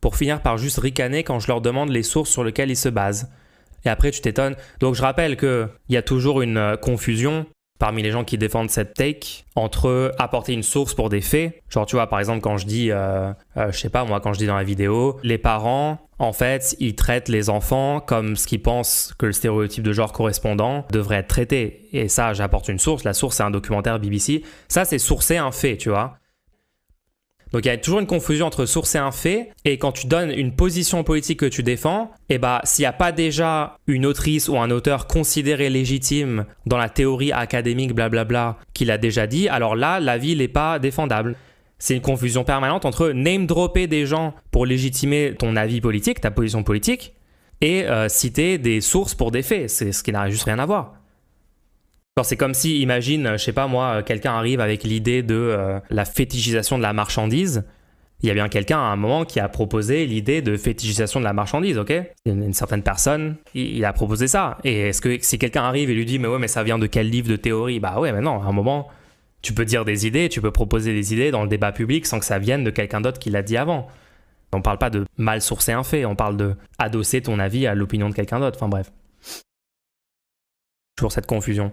pour finir par juste ricaner quand je leur demande les sources sur lesquelles ils se basent. Et après, tu t'étonnes. Donc, je rappelle qu'il y a toujours une confusion parmi les gens qui défendent cette take entre apporter une source pour des faits. Genre, tu vois, par exemple, quand je dis, je sais pas, moi, quand je dis dans la vidéo, les parents, en fait, ils traitent les enfants comme ce qu'ils pensent que le stéréotype de genre correspondant devrait être traité. Et ça, j'apporte une source. La source, c'est un documentaire BBC. Ça, c'est sourcer un fait, tu vois. Donc il y a toujours une confusion entre sourcer un fait et quand tu donnes une position politique que tu défends, et bah s'il n'y a pas déjà une autrice ou un auteur considéré légitime dans la théorie académique blablabla qu'il a déjà dit, alors là l'avis n'est pas défendable. C'est une confusion permanente entre name dropper des gens pour légitimer ton avis politique, ta position politique, et citer des sources pour des faits. C'est ce qui n'a juste rien à voir. Alors, c'est comme si, imagine, je sais pas moi, quelqu'un arrive avec l'idée de la fétichisation de la marchandise. Il y a bien quelqu'un à un moment qui a proposé l'idée de fétichisation de la marchandise, ok ? Une certaine personne, il a proposé ça. Et est-ce que si quelqu'un arrive et lui dit « mais ouais, mais ça vient de quel livre de théorie ?» Bah ouais, mais non, à un moment, tu peux dire des idées, tu peux proposer des idées dans le débat public sans que ça vienne de quelqu'un d'autre qui l'a dit avant. On parle pas de mal sourcer un fait, on parle de adosser ton avis à l'opinion de quelqu'un d'autre. Enfin bref. Toujours cette confusion.